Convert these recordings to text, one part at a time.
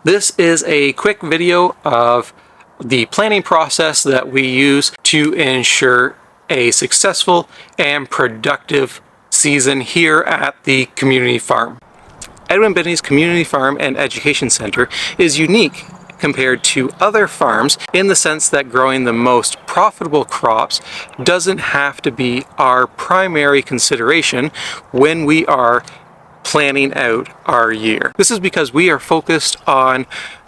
This is a quick video of the planning process that we use to ensure a successful and productive season here at the community farm. Edwin Binney's Community Farm and Education Center is unique compared to other farms in the sense that growing the most profitable crops doesn't have to be our primary consideration when we are planning out our year. This is because we are focused on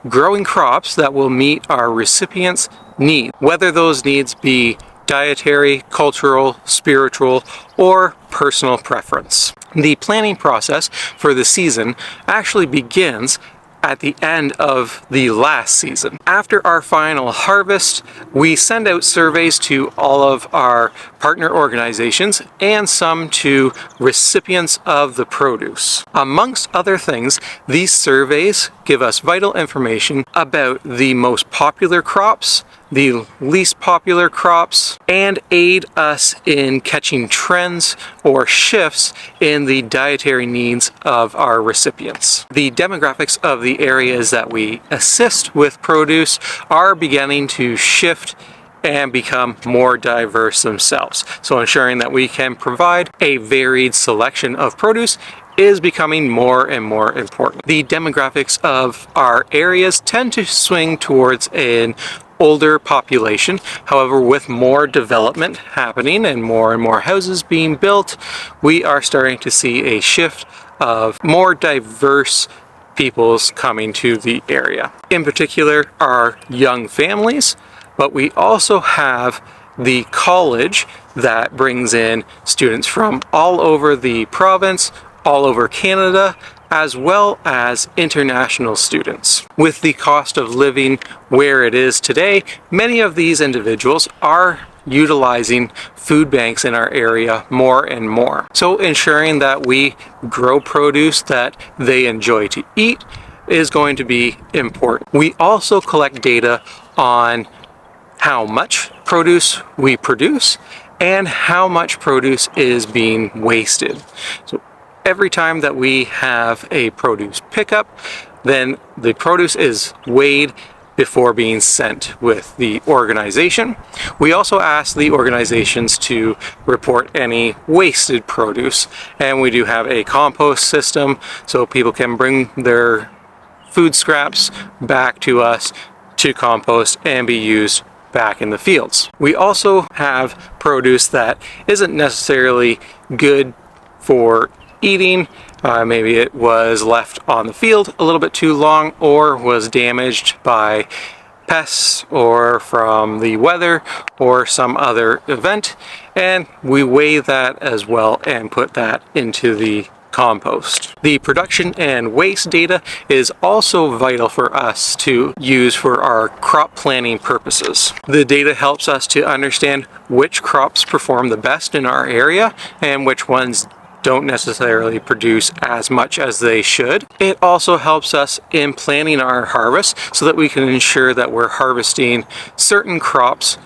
growing crops that will meet our recipients' needs, whether those needs be dietary, cultural, spiritual, or personal preference. The planning process for the season actually begins at the end of the last season. After our final harvest, we send out surveys to all of our partner organizations and some to recipients of the produce. Amongst other things, these surveys give us vital information about the most popular crops, the least popular crops, and aid us in catching trends or shifts in the dietary needs of our recipients. The demographics of the areas that we assist with produce are beginning to shift and become more diverse themselves. So ensuring that we can provide a varied selection of produce is becoming more and more important. The demographics of our areas tend to swing towards an older population. However, with more development happening and more houses being built, we are starting to see a shift of more diverse peoples coming to the area. In particular, our young families, but we also have the college that brings in students from all over the province, all over Canada, as well as international students. With the cost of living where it is today, many of these individuals are utilizing food banks in our area more and more. So ensuring that we grow produce that they enjoy to eat is going to be important. We also collect data on how much produce we produce and how much produce is being wasted. So every time that we have a produce pickup, then the produce is weighed before being sent with the organization. We also ask the organizations to report any wasted produce, and we do have a compost system so people can bring their food scraps back to us to compost and be used back in the fields. We also have produce that isn't necessarily good for eating. Maybe it was left on the field a little bit too long or was damaged by pests or from the weather or some other event, and we weigh that as well and put that into the compost. The production and waste data is also vital for us to use for our crop planning purposes. The data helps us to understand which crops perform the best in our area and which ones don't necessarily produce as much as they should. It also helps us in planning our harvest so that we can ensure that we're harvesting certain crops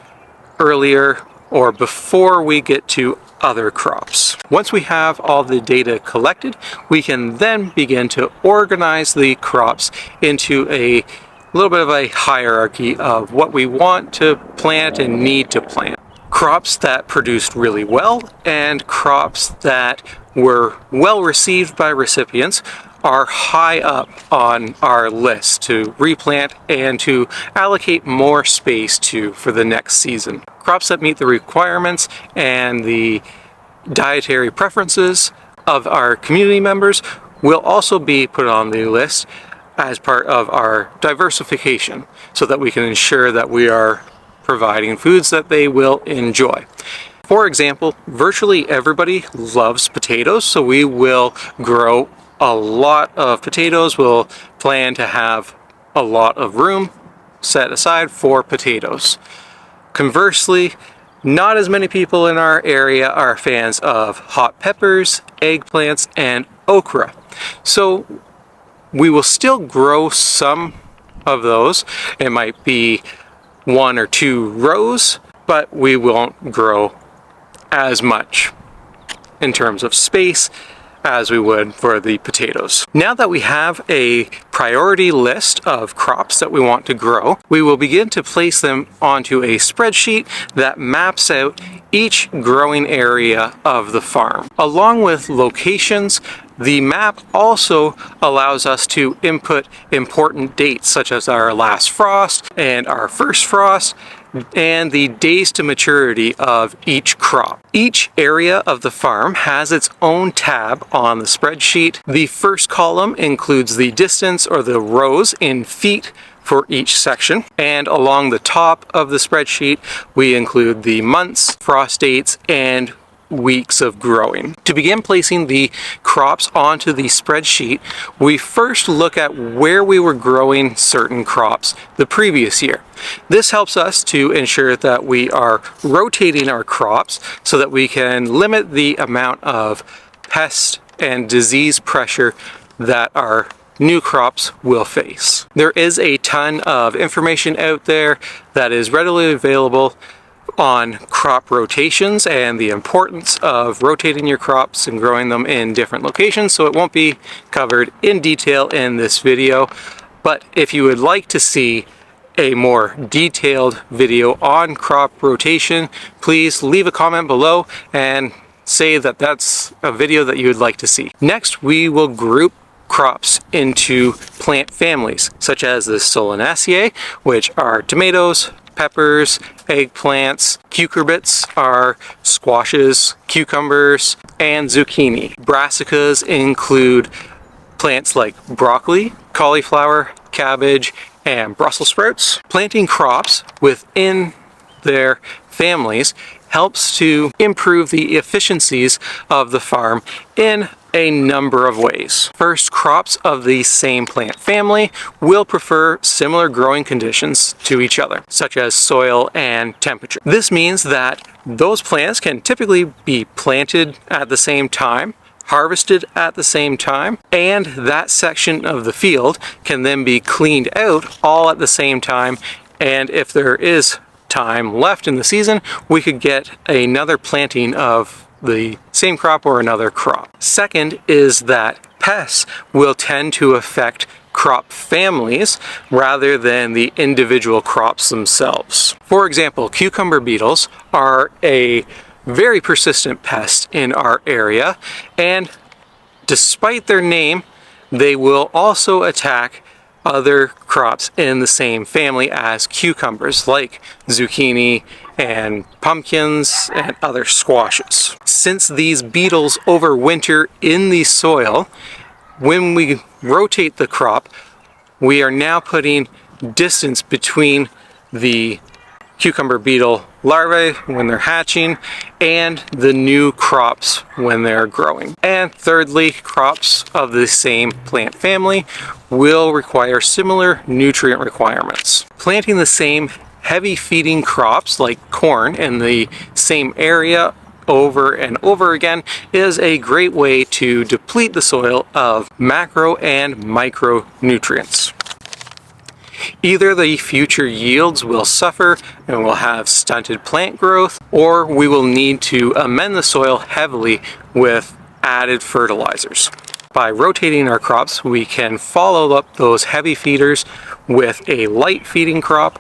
earlier or before we get to other crops. Once we have all the data collected, we can then begin to organize the crops into a little bit of a hierarchy of what we want to plant and need to plant. Crops that produced really well and crops that were well received by recipients are high up on our list to replant and to allocate more space to for the next season. Crops that meet the requirements and the dietary preferences of our community members will also be put on the list as part of our diversification so that we can ensure that we are providing foods that they will enjoy. For example, virtually everybody loves potatoes, so we will grow a lot of potatoes. We'll plan to have a lot of room set aside for potatoes. Conversely, not as many people in our area are fans of hot peppers, eggplants, and okra. So we will still grow some of those. It might be 1 or 2 rows, but we won't grow as much in terms of space as we would for the potatoes. Now that we have a priority list of crops that we want to grow, we will begin to place them onto a spreadsheet that maps out each growing area of the farm. Along with locations, the map also allows us to input important dates such as our last frost and our first frost, and the days to maturity of each crop. Each area of the farm has its own tab on the spreadsheet. The first column includes the distance or the rows in feet for each section, and along the top of the spreadsheet we include the months, frost dates, and weeks of growing. To begin placing the crops onto the spreadsheet, we first look at where we were growing certain crops the previous year. This helps us to ensure that we are rotating our crops so that we can limit the amount of pest and disease pressure that our new crops will face. There is a ton of information out there that is readily available on crop rotations and the importance of rotating your crops and growing them in different locations, so it won't be covered in detail in this video. But if you would like to see a more detailed video on crop rotation, please leave a comment below and say that that's a video that you would like to see. Next, we will group crops into plant families, such as the Solanaceae, which are tomatoes, peppers, eggplants. Cucurbits are squashes, cucumbers, and zucchini. Brassicas include plants like broccoli, cauliflower, cabbage, and Brussels sprouts. Planting crops within their families helps to improve the efficiencies of the farm in a number of ways. First, crops of the same plant family will prefer similar growing conditions to each other, such as soil and temperature. This means that those plants can typically be planted at the same time, harvested at the same time, and that section of the field can then be cleaned out all at the same time, and if there is time left in the season, we could get another planting of the same crop or another crop. Second is that pests will tend to affect crop families rather than the individual crops themselves. For example, cucumber beetles are a very persistent pest in our area, and despite their name, they will also attack other crops in the same family as cucumbers, like zucchini and pumpkins and other squashes. Since these beetles overwinter in the soil, when we rotate the crop, we are now putting distance between the cucumber beetle larvae when they're hatching and the new crops when they're growing. And thirdly, crops of the same plant family will require similar nutrient requirements. Planting the same heavy feeding crops like corn in the same area over and over again is a great way to deplete the soil of macro and micronutrients. Either the future yields will suffer and we'll have stunted plant growth, or we will need to amend the soil heavily with added fertilizers. By rotating our crops, we can follow up those heavy feeders with a light feeding crop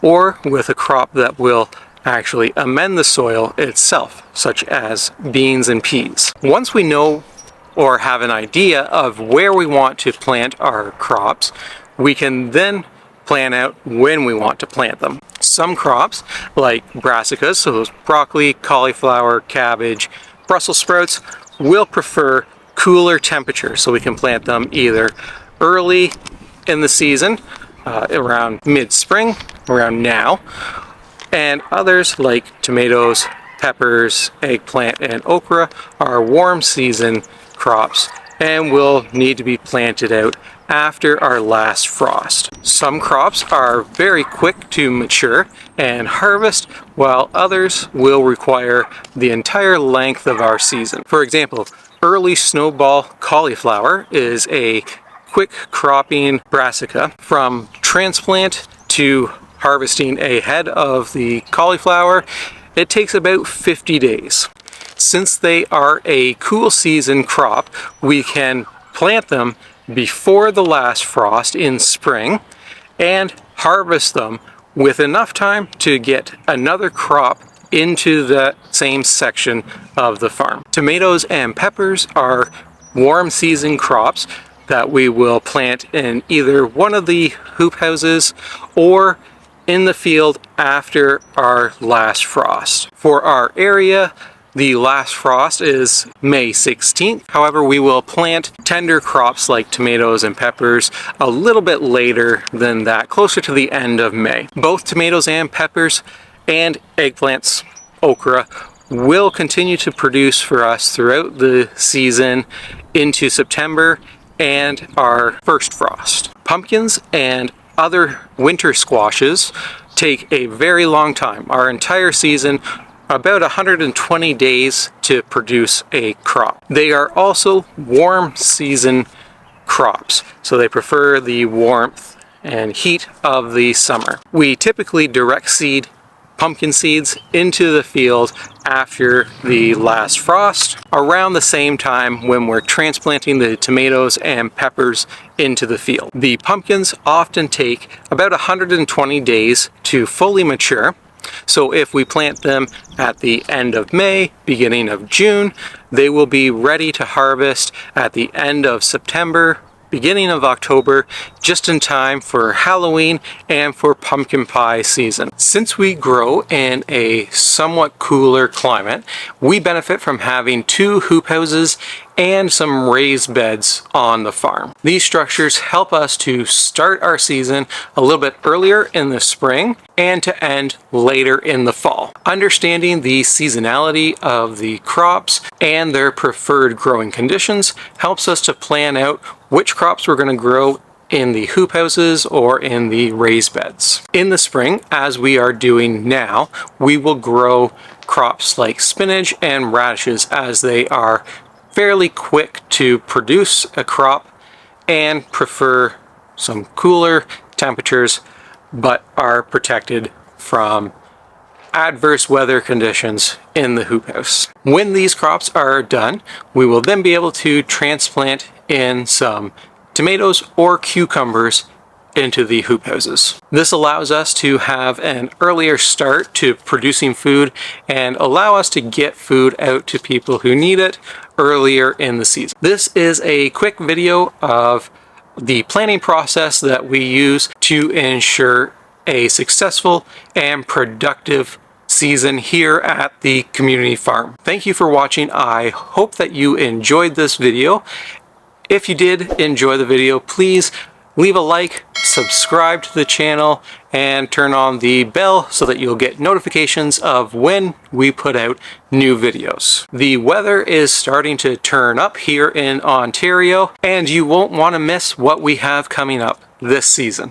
or with a crop that will actually amend the soil itself, such as beans and peas. Once we know or have an idea of where we want to plant our crops, we can then plan out when we want to plant them. Some crops, like brassicas, so those broccoli, cauliflower, cabbage, Brussels sprouts, will prefer cooler temperatures, so we can plant them either early in the season, around mid-spring, around now, and others like tomatoes, peppers, eggplant, and okra are warm season crops and will need to be planted out after our last frost. Some crops are very quick to mature and harvest, while others will require the entire length of our season. For example, early snowball cauliflower is a quick cropping brassica. From transplant to harvesting a head of the cauliflower, it takes about 50 days. Since they are a cool season crop, we can plant them before the last frost in spring and harvest them with enough time to get another crop into that same section of the farm. Tomatoes and peppers are warm season crops that we will plant in either one of the hoop houses or in the field after our last frost. For our area, the last frost is May 16th. However, we will plant tender crops like tomatoes and peppers a little bit later than that, closer to the end of May. Both tomatoes and peppers and eggplants, okra, will continue to produce for us throughout the season into September and our first frost. Pumpkins and other winter squashes take a very long time. Our entire season, about 120 days to produce a crop. They are also warm season crops, so they prefer the warmth and heat of the summer. We typically direct seed pumpkin seeds into the field after the last frost, around the same time when we're transplanting the tomatoes and peppers into the field. The pumpkins often take about 120 days to fully mature. So if we plant them at the end of May, beginning of June, they will be ready to harvest at the end of September, beginning of October, just in time for Halloween and for pumpkin pie season. Since we grow in a somewhat cooler climate, we benefit from having 2 hoop houses and some raised beds on the farm. These structures help us to start our season a little bit earlier in the spring and to end later in the fall. Understanding the seasonality of the crops and their preferred growing conditions helps us to plan out which crops we're going to grow in the hoop houses or in the raised beds. In the spring, as we are doing now, we will grow crops like spinach and radishes, as they are fairly quick to produce a crop and prefer some cooler temperatures, but are protected from adverse weather conditions in the hoop house. When these crops are done, we will then be able to transplant in some tomatoes or cucumbers into the hoop houses. This allows us to have an earlier start to producing food and allow us to get food out to people who need it earlier in the season. This is a quick video of the planning process that we use to ensure a successful and productive season here at the community farm. Thank you for watching. I hope that you enjoyed this video. If you did enjoy the video, please leave a like, subscribe to the channel, and turn on the bell so that you'll get notifications of when we put out new videos. The weather is starting to turn up here in Ontario, and you won't want to miss what we have coming up this season.